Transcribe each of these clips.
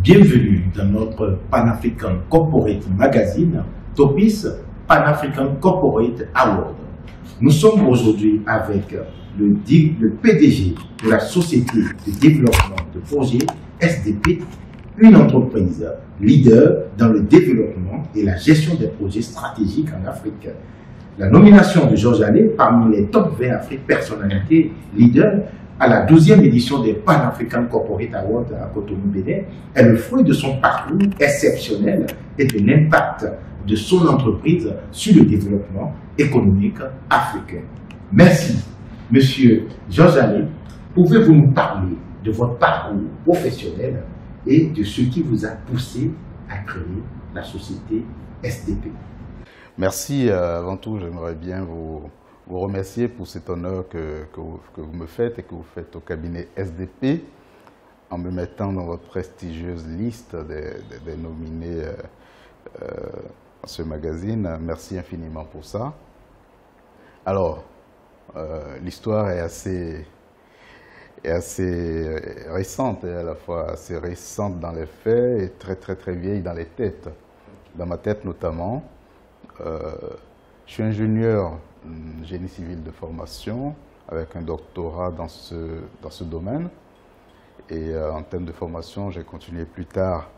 Bienvenue dans notre Pan-African Corporate Magazine, Topis Pan-African Corporate Award. Nous sommes aujourd'hui avec le PDG de la Société de développement de projets SDP, une entreprise leader dans le développement et la gestion des projets stratégiques en Afrique. La nomination de Georges Allais parmi les top 20 Afrique personnalités leaders à la 12e édition des Pan-African Corporate Awards à Cotonou, Bénin, est le fruit de son parcours exceptionnel et de l'impact de son entreprise sur le développement économique africain. Merci, Monsieur Georges Allais. Pouvez-vous nous parler de votre parcours professionnel et de ce qui vous a poussé à créer la société SDP? Merci. Avant tout, j'aimerais bien vous remercier pour cet honneur que vous me faites et que vous faites au cabinet SDP en me mettant dans votre prestigieuse liste des nominés à ce magazine. Merci infiniment pour ça. Alors, l'histoire est assez récente et à la fois assez récente dans les faits et très vieille dans les têtes. Dans ma tête notamment. Je suis ingénieur génie civil de formation avec un doctorat dans ce domaine. Et en termes de formation, j'ai continué plus tard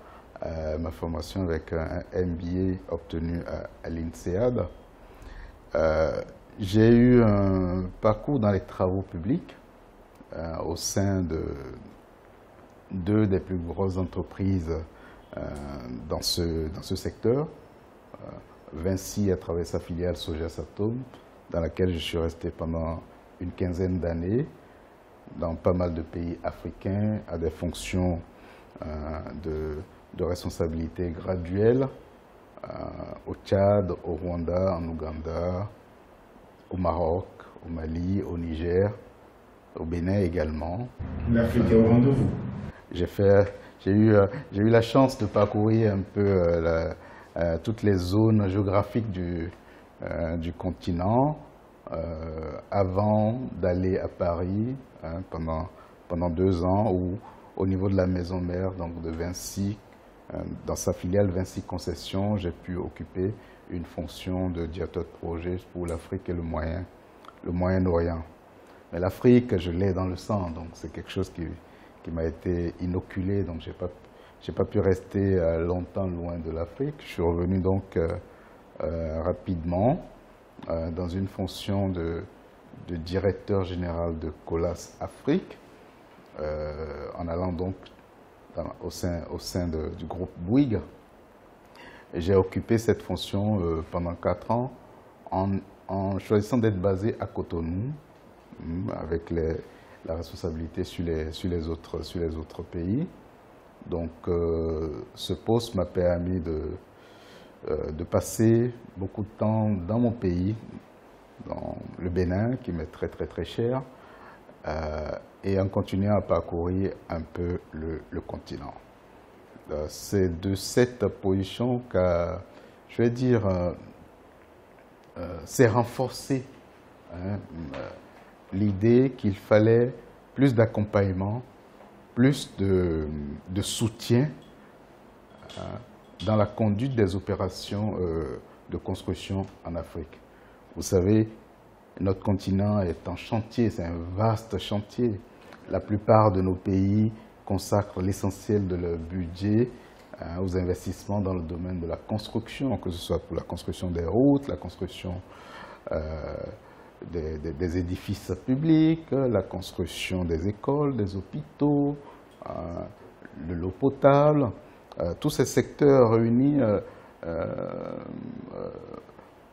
ma formation avec un MBA obtenu à l'INSEAD. J'ai eu un parcours dans les travaux publics au sein de deux des plus grosses entreprises dans ce secteur. Vinci à travers sa filiale Sojasatom, dans laquelle je suis resté pendant une quinzaine d'années, dans pas mal de pays africains, à des fonctions de responsabilité graduelle, au Tchad, au Rwanda, en Ouganda, au Maroc, au Mali, au Niger, au Bénin également. L'Afrique est au rendez-vous. J'ai eu la chance de parcourir un peu toutes les zones géographiques du continent avant d'aller à Paris pendant 2 ans où au niveau de la maison mère, donc de Vinci, dans sa filiale Vinci Concessions, j'ai pu occuper une fonction de directeur de projet pour l'Afrique et le Moyen-Orient. Mais l'Afrique, je l'ai dans le sang, donc c'est quelque chose qui m'a été inoculé, donc j'ai pas pu rester longtemps loin de l'Afrique. Je suis revenu donc rapidement dans une fonction de directeur général de Colas Afrique, en allant donc au sein du groupe Bouygues. J'ai occupé cette fonction pendant 4 ans en choisissant d'être basé à Cotonou, avec la responsabilité sur les autres pays. Donc, ce poste m'a permis de passer beaucoup de temps dans mon pays, dans le Bénin, qui m'est très cher, et en continuant à parcourir un peu le continent. C'est de cette position que, je vais dire, s'est renforcée l'idée qu'il fallait plus d'accompagnement, plus de soutien dans la conduite des opérations de construction en Afrique. Vous savez, notre continent est en chantier, c'est un vaste chantier. La plupart de nos pays consacrent l'essentiel de leur budget aux investissements dans le domaine de la construction, que ce soit pour la construction des routes, la construction des édifices publics, la construction des écoles, des hôpitaux, de l'eau potable. Tous ces secteurs réunis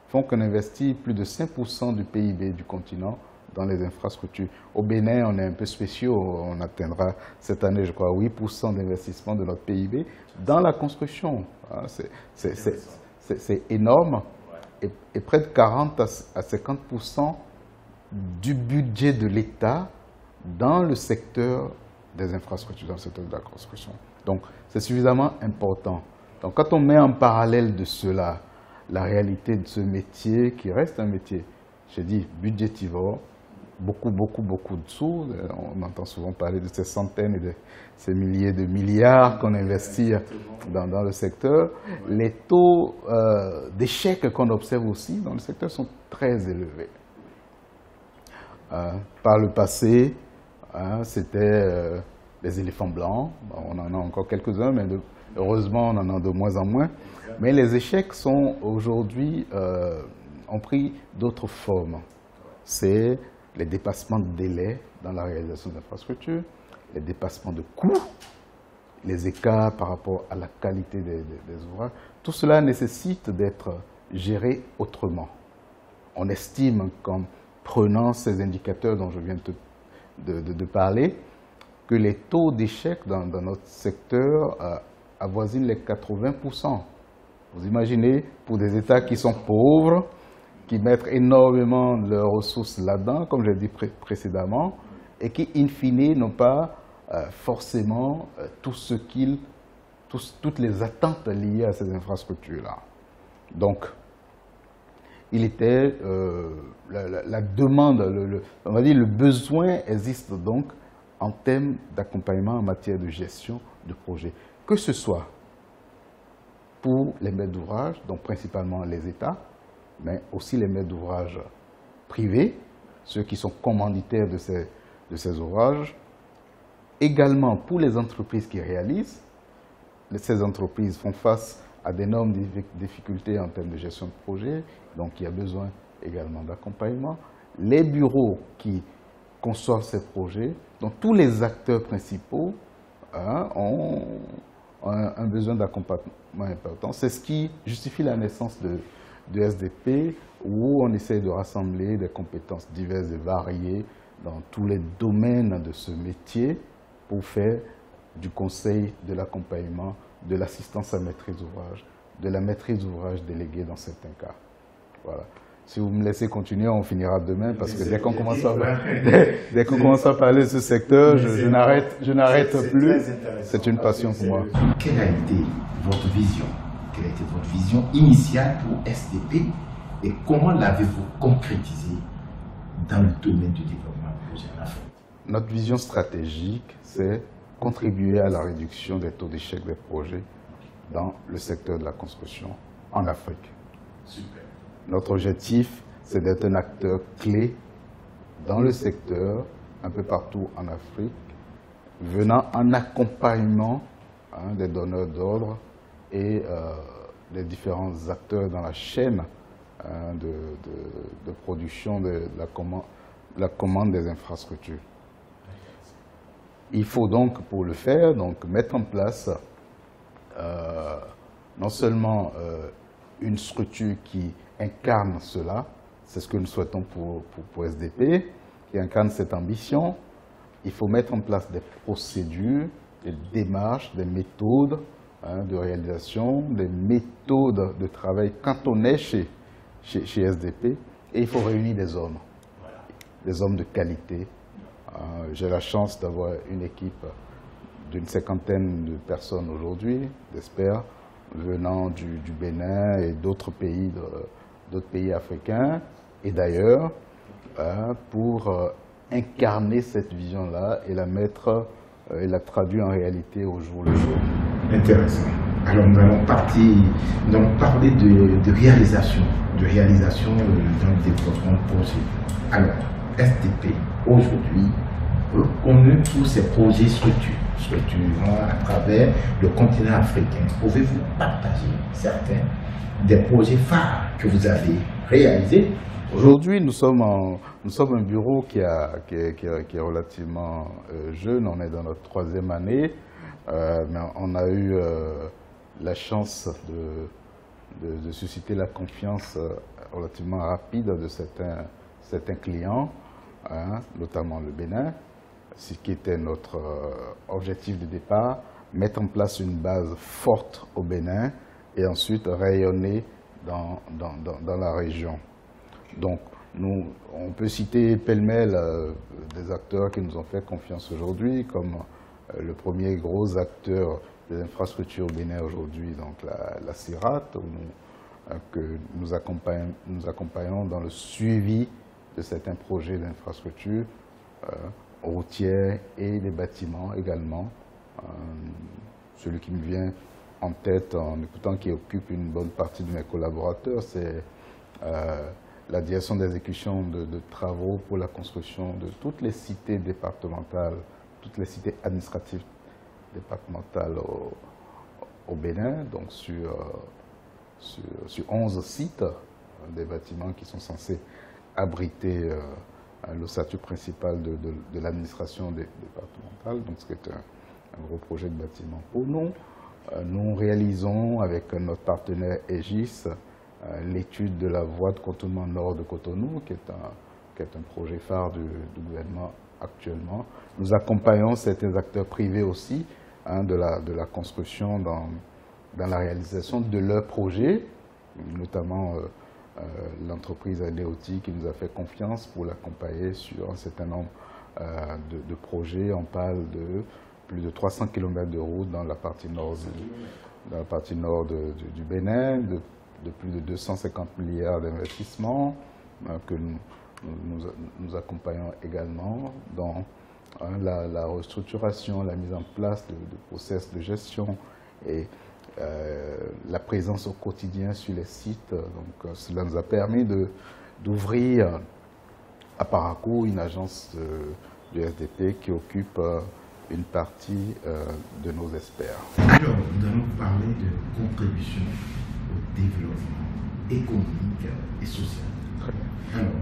font qu'on investit plus de 5% du PIB du continent dans les infrastructures. Au Bénin, on est un peu spéciaux, on atteindra cette année, je crois, 8% d'investissement de notre PIB dans la construction. C'est énorme. Et près de 40 à 50% du budget de l'État dans le secteur des infrastructures, dans le secteur de la construction. Donc, c'est suffisamment important. Donc, quand on met en parallèle de cela, la réalité de ce métier, qui reste un métier, j'ai dit, budgétivore, beaucoup de sous. On entend souvent parler de ces centaines et de ces milliers de milliards qu'on investit dans le secteur. Les taux d'échec qu'on observe aussi dans le secteur sont très élevés. Par le passé, c'était les éléphants blancs. On en a encore quelques-uns, mais heureusement, on en a de moins en moins. Mais les échecs sont aujourd'hui, ont pris d'autres formes. C'est les dépassements de délais dans la réalisation d'infrastructures, les dépassements de coûts, les écarts par rapport à la qualité des ouvrages. Tout cela nécessite d'être géré autrement. On estime qu'en prenant ces indicateurs dont je viens de parler, que les taux d'échec dans notre secteur avoisinent les 80%. Vous imaginez, pour des États qui sont pauvres, qui mettent énormément de leurs ressources là-dedans, comme je l'ai dit précédemment, et qui, in fine, n'ont pas forcément toutes les attentes liées à ces infrastructures-là. Donc, il était la demande, on va dire le besoin existe donc en termes d'accompagnement en matière de gestion de projet, que ce soit pour les maîtres d'ouvrage, donc principalement les États, mais aussi les maîtres d'ouvrage privés, ceux qui sont commanditaires de ces ouvrages, également pour les entreprises qui réalisent. Ces entreprises font face à d'énormes difficultés en termes de gestion de projet, donc il y a besoin également d'accompagnement. Les bureaux qui conçoivent ces projets, donc tous les acteurs principaux ont un besoin d'accompagnement important. C'est ce qui justifie la naissance de SDP, où on essaie de rassembler des compétences diverses et variées dans tous les domaines de ce métier pour faire du conseil, de l'accompagnement, de l'assistance à maîtrise d'ouvrage, de la maîtrise d'ouvrage déléguée dans certains cas. Voilà. Si vous me laissez continuer, on finira demain, parce que dès qu'on commence à parler de ce secteur, je n'arrête plus. C'est une passion pour moi. Quelle a été votre vision? Quelle a été votre vision initiale pour SDP et comment l'avez-vous concrétisée dans le domaine du développement de projet en Afrique? Notre vision stratégique, c'est contribuer à la réduction des taux d'échec des projets dans le secteur de la construction en Afrique. Super. Notre objectif, c'est d'être un acteur clé dans le secteur, un peu partout en Afrique, venant en accompagnement des donneurs d'ordre et des différents acteurs dans la chaîne de production de la commande des infrastructures. Il faut donc, pour le faire, mettre en place non seulement une structure qui incarne cela, c'est ce que nous souhaitons pour SDP, qui incarne cette ambition. Il faut mettre en place des procédures, des démarches, des méthodes de réalisation, des méthodes de travail quand on est chez SDP, et il faut réunir des hommes de qualité. J'ai la chance d'avoir une équipe d'une 50aine de personnes aujourd'hui, j'espère, venant du Bénin et d'autres pays africains et d'ailleurs, pour incarner cette vision-là et la traduire en réalité au jour le jour. Intéressant. Alors nous allons parler de réalisation dans le développement de projet. Alors, SDP aujourd'hui reconnu pour ses projets structurants à travers le continent africain. Pouvez-vous partager certains des projets phares que vous avez réalisés? Aujourd'hui, nous sommes un bureau qui est relativement jeune. On est dans notre 3e année, mais on a eu la chance de susciter la confiance relativement rapide de certains clients, notamment le Bénin, ce qui était notre objectif de départ, mettre en place une base forte au Bénin et ensuite rayonner dans la région. Donc, on peut citer pêle-mêle des acteurs qui nous ont fait confiance aujourd'hui, comme le premier gros acteur des infrastructures au Bénin aujourd'hui, donc la CIRAT, que nous accompagnons dans le suivi de certains projets d'infrastructures routières et des bâtiments également. Celui qui me vient en tête en écoutant, qui occupe une bonne partie de mes collaborateurs, c'est la direction d'exécution de travaux pour la construction de toutes les cités départementales, toutes les cités administratives départementales au Bénin, donc sur 11 sites, des bâtiments qui sont censés abriter l'ossature principale de l'administration départementale, donc c'est un gros projet de bâtiment pour nous. Nous réalisons avec notre partenaire Aegis l'étude de la voie de contournement nord de Cotonou, qui est un projet phare du gouvernement actuellement. Nous accompagnons certains acteurs privés aussi de la construction dans la réalisation de leurs projets, notamment l'entreprise Aléoti qui nous a fait confiance pour l'accompagner sur un certain nombre de projets. On parle de plus de 300 km de route dans la partie nord, du Bénin, de plus de 250 milliards d'investissements que nous accompagnons également dans la restructuration, la mise en place de process de gestion et la présence au quotidien sur les sites. Donc, cela nous a permis d'ouvrir à Parakou une agence du SDP qui occupe une partie de nos experts. Alors, nous allons parler de contribution au développement économique et social. Très bien. Alors,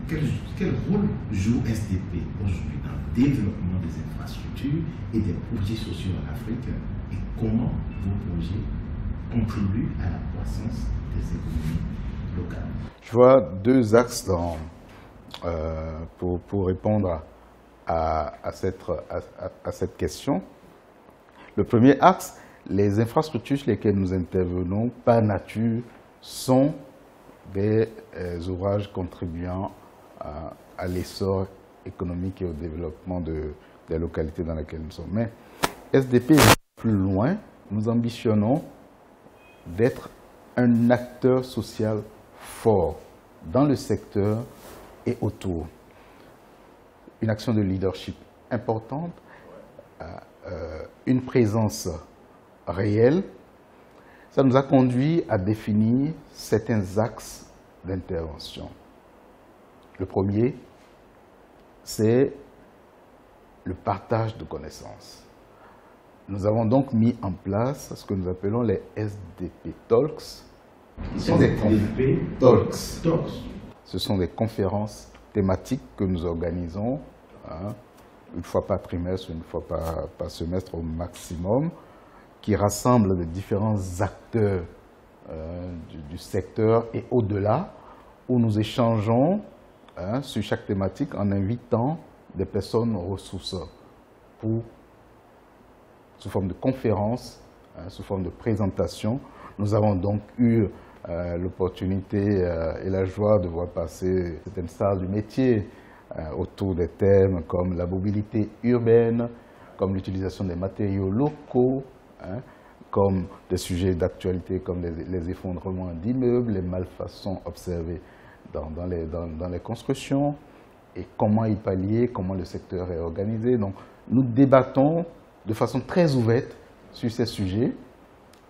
quel rôle joue SDP aujourd'hui dans le développement des infrastructures et des projets sociaux en Afrique et comment vos projets contribuent à la croissance des économies locales? Je vois deux axes pour répondre à cette question. Le premier axe, les infrastructures sur lesquelles nous intervenons, par nature, sont des ouvrages contribuant à l'essor économique et au développement des localités dans lesquelles nous sommes. Mais SDP va plus loin. Nous ambitionnons d'être un acteur social fort dans le secteur et autour. Une action de leadership importante, une présence réelle. Ça nous a conduit à définir certains axes d'intervention. Le premier, c'est le partage de connaissances. Nous avons donc mis en place ce que nous appelons les SDP Talks. Ce sont des conférences thématiques que nous organisons une fois par trimestre, une fois par semestre au maximum, qui rassemblent les différents acteurs du secteur et au-delà, où nous échangeons sur chaque thématique en invitant des personnes ressources sous forme de conférences, sous forme de présentation. Nous avons donc eu l'opportunité et la joie de voir passer certaines stars du métier autour des thèmes comme la mobilité urbaine, comme l'utilisation des matériaux locaux, comme des sujets d'actualité comme les effondrements d'immeubles, les malfaçons observées dans les constructions et comment y pallier, comment le secteur est organisé. Donc, nous débattons de façon très ouverte sur ces sujets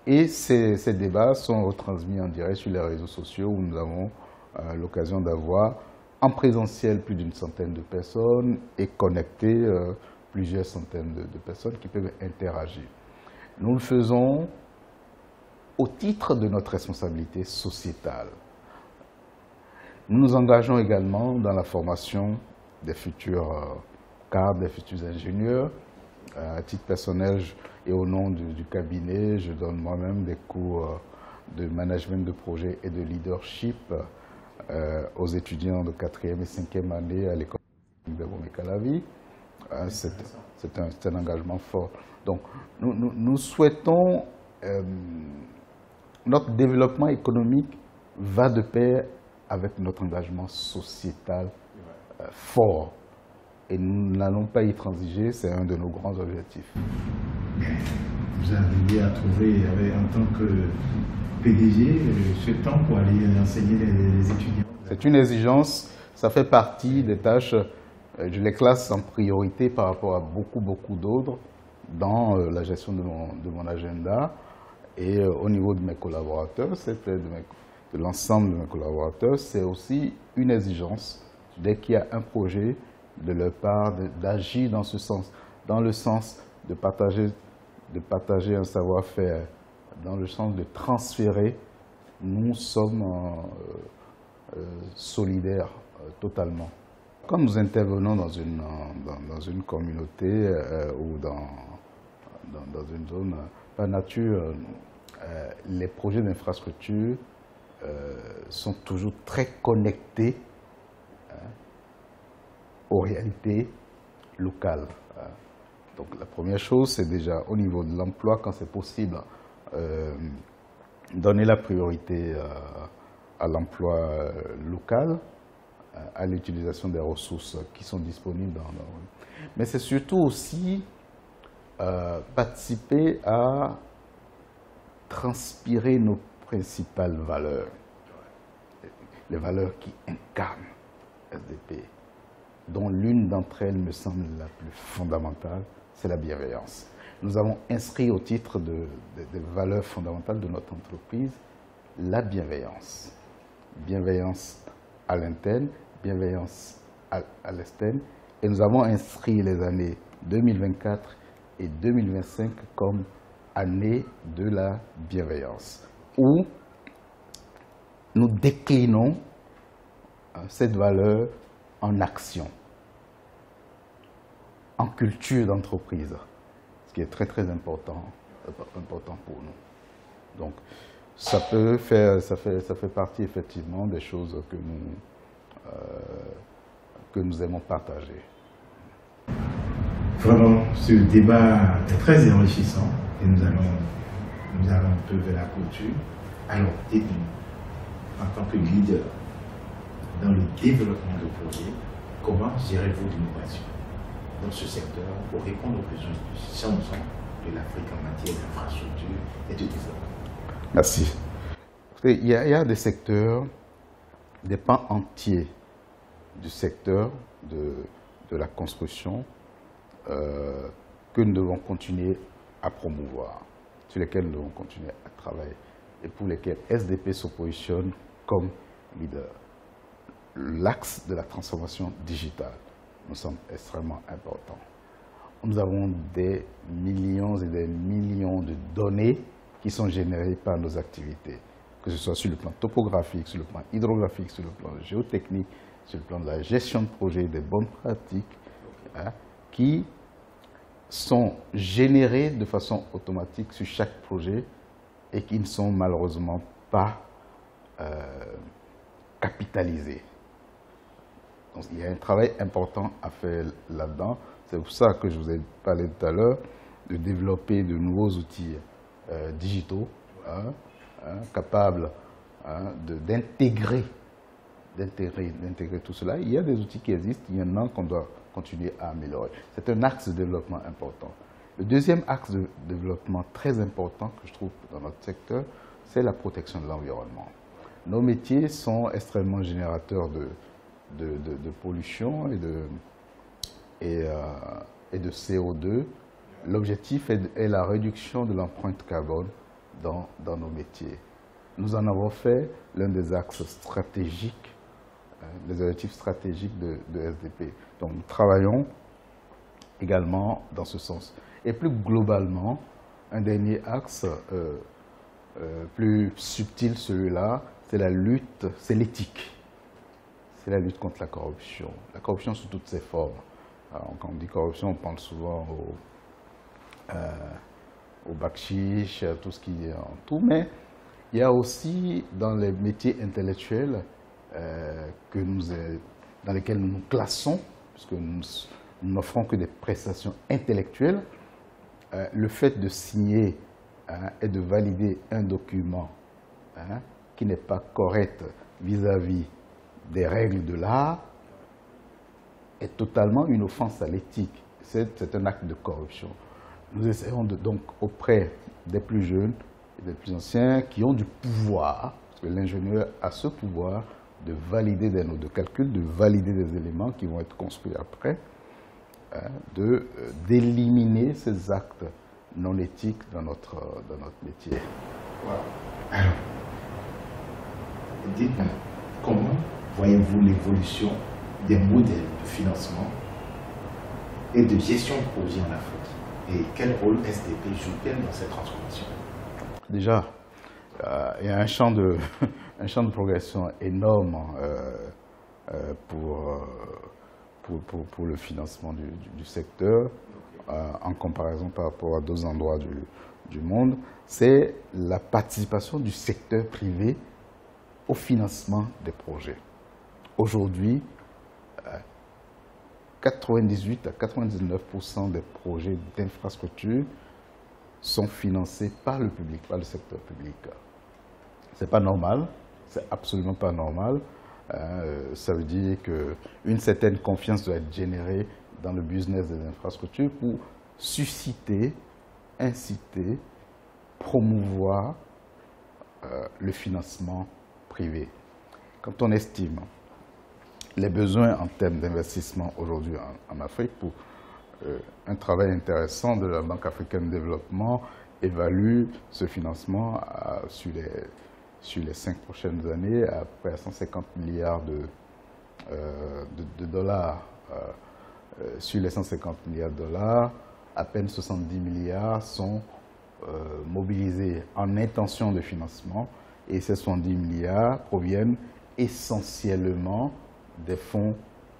et ces débats sont retransmis en direct sur les réseaux sociaux où nous avons l'occasion d'avoir en présentiel plus d'une centaine de personnes et connecter plusieurs centaines de personnes qui peuvent interagir. Nous le faisons au titre de notre responsabilité sociétale. Nous nous engageons également dans la formation des futurs cadres, des futurs ingénieurs. À titre personnel et au nom du cabinet, je donne moi-même des cours de management de projet et de leadership aux étudiants de 4e et 5e année à l'école de Bomé-Calavi. C'est un engagement fort. Donc, nous souhaitons, notre développement économique va de pair avec notre engagement sociétal fort. Et nous n'allons pas y transiger, c'est un de nos grands objectifs. Vous arrivez à trouver, en tant que PDG, ce temps pour aller enseigner les étudiants? C'est une exigence ça fait partie des tâches, je les classe en priorité par rapport à beaucoup d'autres dans la gestion de mon agenda. Et au niveau de mes collaborateurs, de l'ensemble de mes collaborateurs, c'est aussi une exigence, dès qu'il y a un projet, de leur part, d'agir dans ce sens, dans le sens de partager un savoir-faire, dans le sens de transférer. Nous sommes solidaires totalement. Quand nous intervenons dans une communauté ou dans une zone, par nature, les projets d'infrastructure sont toujours très connectés aux réalités locales. Donc la première chose, c'est déjà au niveau de l'emploi, quand c'est possible, donner la priorité à l'emploi local, à l'utilisation des ressources qui sont disponibles mais c'est surtout aussi participer à transpirer nos principales valeurs, les valeurs qui incarnent SDP, dont l'une d'entre elles me semble la plus fondamentale, c'est la bienveillance. Nous avons inscrit au titre des valeurs fondamentales de notre entreprise la bienveillance. Bienveillance à l'interne, bienveillance à l'externe. Et nous avons inscrit les années 2024 et 2025 comme année de la bienveillance, où nous déclinons cette valeur en action, en culture d'entreprise, ce qui est très important pour nous. Donc, ça fait partie effectivement des choses que nous aimons partager. Vraiment, ce débat est très enrichissant et nous allons un peu vers la clôture. Alors, dites-nous, en tant que leader dans le développement de projets, comment gérez-vous l'innovation dans ce secteur pour répondre aux besoins du changement de l'Afrique en matière d'infrastructure et de développement? Merci. Il y a des secteurs, des pans entiers du secteur de la construction que nous devons continuer à promouvoir, sur lesquels nous devons continuer à travailler et pour lesquels SDP se positionne comme leader. L'axe de la transformation digitale nous semble extrêmement important. Nous avons des millions et des millions de données qui sont générées par nos activités, que ce soit sur le plan topographique, sur le plan hydrographique, sur le plan géotechnique, sur le plan de la gestion de projet, des bonnes pratiques, qui sont générées de façon automatique sur chaque projet et qui ne sont malheureusement pas capitalisées. Donc, il y a un travail important à faire là-dedans. C'est pour ça que je vous ai parlé tout à l'heure de développer de nouveaux outils digitaux capables d'intégrer tout cela. Il y a des outils qui existent, il y en a qu'on doit continuer à améliorer. C'est un axe de développement important. Le deuxième axe de développement très important que je trouve dans notre secteur, c'est la protection de l'environnement. Nos métiers sont extrêmement générateurs de pollution et de CO2. L'objectif est la réduction de l'empreinte carbone dans nos métiers. Nous en avons fait l'un des axes stratégiques, des objectifs stratégiques de SDP. Donc nous travaillons également dans ce sens. Et plus globalement, un dernier axe plus subtil, celui-là, c'est la lutte, c'est l'éthique. C'est la lutte contre la corruption. La corruption sous toutes ses formes. Alors, quand on dit corruption, on pense souvent au bakshish, tout ce qui est en tout, mais il y a aussi dans les métiers intellectuels dans lesquels nous nous classons, puisque nous n'offrons que des prestations intellectuelles, le fait de signer et de valider un document qui n'est pas correct vis-à-vis des règles de l'art est totalement une offense à l'éthique. C'est un acte de corruption. Nous essayons donc auprès des plus jeunes et des plus anciens qui ont du pouvoir, parce que l'ingénieur a ce pouvoir de valider des notes de calcul, de valider des éléments qui vont être construits après, d'éliminer ces actes non éthiques dans notre métier. Wow. Alors, dites-moi, comment voyez-vous l'évolution des modèles de financement et de gestion de projet en Afrique? Et quel rôle SDP joue-t-elle dans cette transformation? Déjà, il y a un champ de progression énorme pour le financement du secteur, en comparaison par rapport à d'autres endroits du monde. C'est la participation du secteur privé au financement des projets. Aujourd'hui, 98 à 99% des projets d'infrastructure sont financés par le public, par le secteur public. C'est pas normal, c'est absolument pas normal. Ça veut dire qu'une certaine confiance doit être générée dans le business des infrastructures pour susciter, inciter, promouvoir le financement privé. Quand on estime les besoins en termes d'investissement aujourd'hui en Afrique, pour un travail intéressant de la Banque africaine de développement évalue ce financement sur les 5 prochaines années à près de 150 milliards de dollars. Sur les 150 milliards de dollars, à peine 70 milliards sont mobilisés en intention de financement, et ces 70 milliards proviennent essentiellement des fonds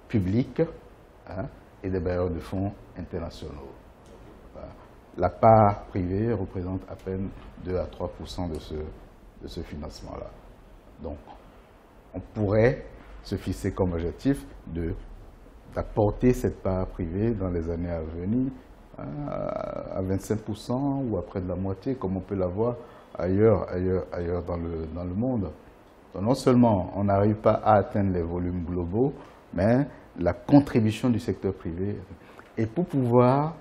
publics et des bailleurs de fonds internationaux. La part privée représente à peine 2 à 3% de ce financement-là. Donc, on pourrait se fixer comme objectif d'apporter cette part privée dans les années à venir à 25% ou à près de la moitié, comme on peut l'avoir ailleurs dans le monde. Donc, non seulement on n'arrive pas à atteindre les volumes globaux, mais la contribution du secteur privé. Et pour pouvoir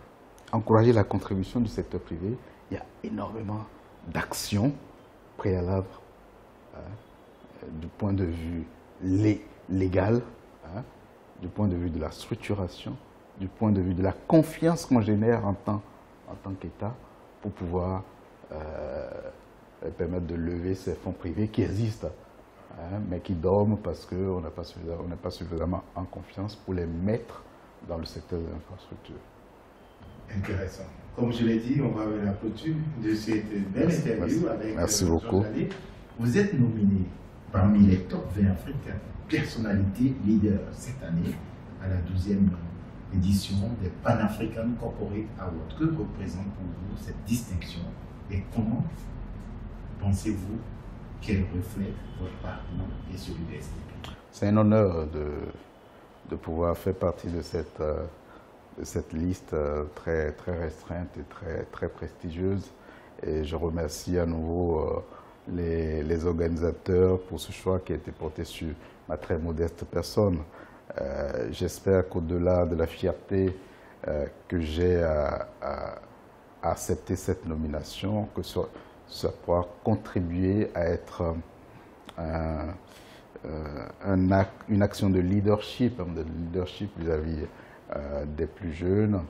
encourager la contribution du secteur privé, il y a énormément d'actions préalables du point de vue légal, du point de vue de la structuration, du point de vue de la confiance qu'on génère en tant qu'État pour pouvoir permettre de lever ces fonds privés qui existent, mais qui dorment parce qu'on n'est pas suffisamment en confiance pour les mettre dans le secteur de l'infrastructure. Intéressant. Comme je l'ai dit, on va vers la clôture de cette belle interview avec Merci beaucoup. Vous êtes nominé parmi les top 20 africains personnalités leaders cette année à la 12e édition des Pan-African Corporate Awards. Que représente pour vous cette distinction et comment pensez-vous qu'elle reflète votre parcours et celui de SDP? C'est un honneur de pouvoir faire partie de cette liste très, très restreinte et très, très prestigieuse. Et je remercie à nouveau les organisateurs pour ce choix qui a été porté sur ma très modeste personne. J'espère qu'au-delà de la fierté que j'ai à accepter cette nomination, que ça pourra contribuer à être une action de leadership vis-à-vis des plus jeunes,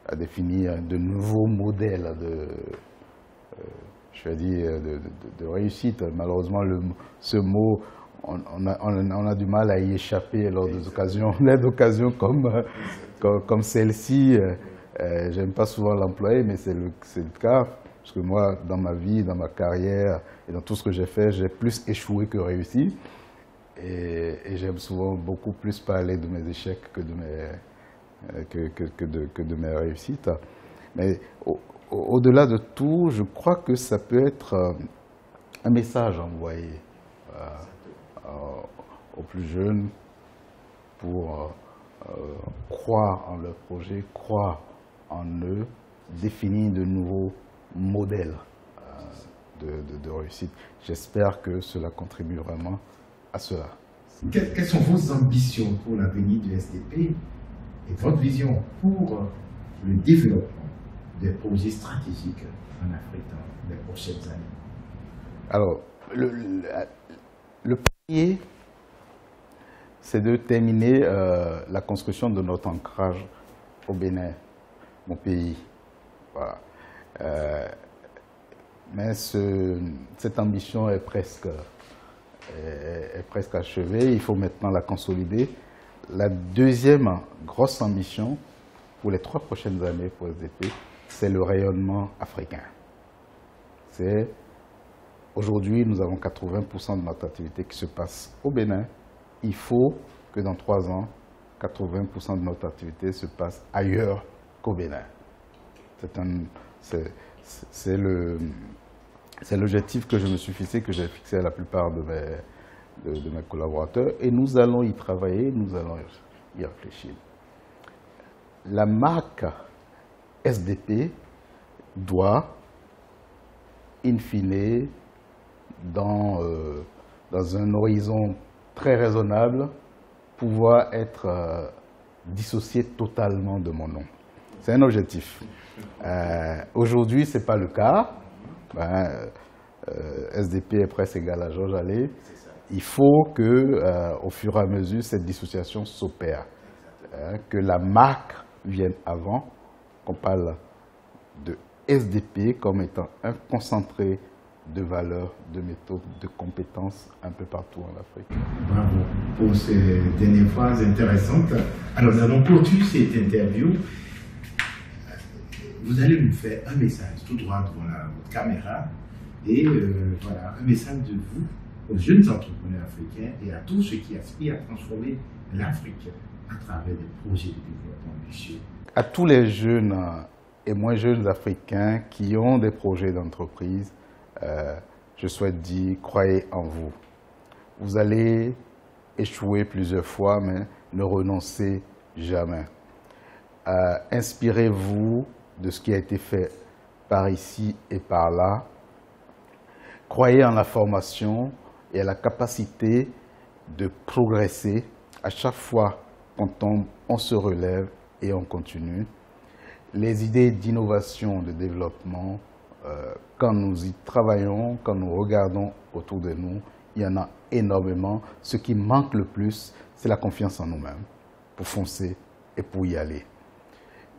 à définir de nouveaux modèles de réussite. Malheureusement, ce mot, on a du mal à y échapper lors des occasions comme celle-ci. J'aime pas souvent l'employer, mais c'est le cas. Parce que moi, dans ma vie, dans ma carrière et dans tout ce que j'ai fait, j'ai plus échoué que réussi. Et j'aime souvent beaucoup plus parler de mes échecs que de mes réussites. Mais au-delà de tout, je crois que ça peut être un message envoyé aux plus jeunes pour croire en leur projet, croire en eux, définir de nouveaux modèles de réussite. J'espère que cela contribue vraiment à cela. Quelles sont vos ambitions pour l'avenir de SDP et votre vision pour le développement des projets stratégiques en Afrique dans les prochaines années? Alors, Le premier, c'est de terminer la construction de notre ancrage au Bénin, mon pays. Voilà. Mais cette ambition est presque achevée. Il faut maintenant la consolider. La deuxième grosse ambition pour les 3 prochaines années pour SDP, c'est le rayonnement africain. Aujourd'hui, nous avons 80% de notre activité qui se passe au Bénin. Il faut que dans 3 ans, 80% de notre activité se passe ailleurs qu'au Bénin. C'est l'objectif que je me suis fixé, que j'ai fixé à la plupart de mes collaborateurs. Et nous allons y travailler, nous allons y réfléchir. La marque SDP doit, in fine, dans un horizon très raisonnable, pouvoir être dissocié totalement de mon nom. C'est un objectif. Aujourd'hui, ce n'est pas le cas. SDP est presque égal à Georges Allais. Il faut que, au fur et à mesure, cette dissociation s'opère. Que la marque vienne avant, qu'on parle de SDP comme étant un concentré de valeurs, de méthodes, de compétences un peu partout en Afrique. Bravo pour ces dernières phrases intéressantes. Alors, nous allons poursuivre cette interview. Vous allez nous faire un message tout droit devant votre caméra et voilà, un message de vous aux jeunes entrepreneurs africains et à tous ceux qui aspirent à transformer l'Afrique à travers des projets de développement ambitieux. À tous les jeunes et moins jeunes africains qui ont des projets d'entreprise, je souhaite dire, croyez en vous. Vous allez échouer plusieurs fois, mais ne renoncez jamais. Inspirez-vous de ce qui a été fait par ici et par là. Croyez en la formation et à la capacité de progresser. À chaque fois qu'on tombe, on se relève et on continue. Les idées d'innovation, de développement, quand nous y travaillons, quand nous regardons autour de nous, il y en a énormément. Ce qui manque le plus, c'est la confiance en nous-mêmes pour foncer et pour y aller.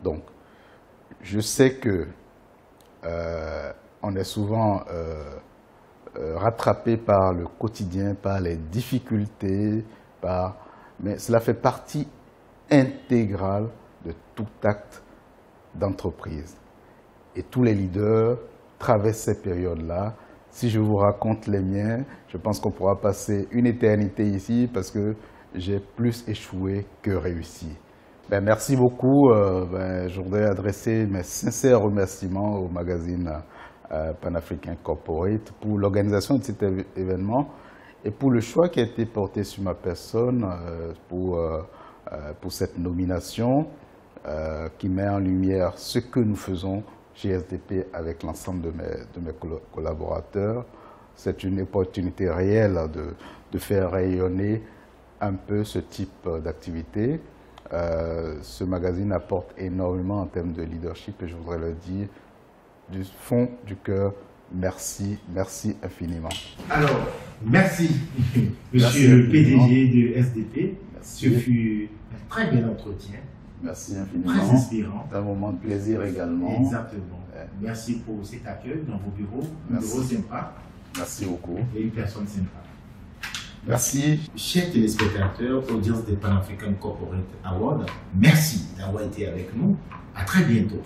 Donc, je sais que on est souvent rattrapé par le quotidien, par les difficultés, mais cela fait partie intégrale de tout acte d'entreprise. Et tous les leaders traversent ces périodes-là. Si je vous raconte les miens, je pense qu'on pourra passer une éternité ici parce que j'ai plus échoué que réussi. Merci beaucoup. Je voudrais adresser mes sincères remerciements au magazine Pan-African Corporate pour l'organisation de cet événement et pour le choix qui a été porté sur ma personne pour cette nomination qui met en lumière ce que nous faisons chez SDP avec l'ensemble de mes collaborateurs. C'est une opportunité réelle de faire rayonner un peu ce type d'activité. Ce magazine apporte énormément en termes de leadership et je voudrais le dire du fond du cœur, merci, merci infiniment. Alors, merci, monsieur le PDG de SDP. Merci. Ce fut un très bel entretien. Merci infiniment. Très inspirant. Un moment de plaisir également. Exactement. Merci pour cet accueil dans vos bureaux. Un bureau sympa. Merci beaucoup. Et une personne sympa. Merci. Chers téléspectateurs, audience des Pan-African Corporate Awards, merci d'avoir été avec nous. À très bientôt.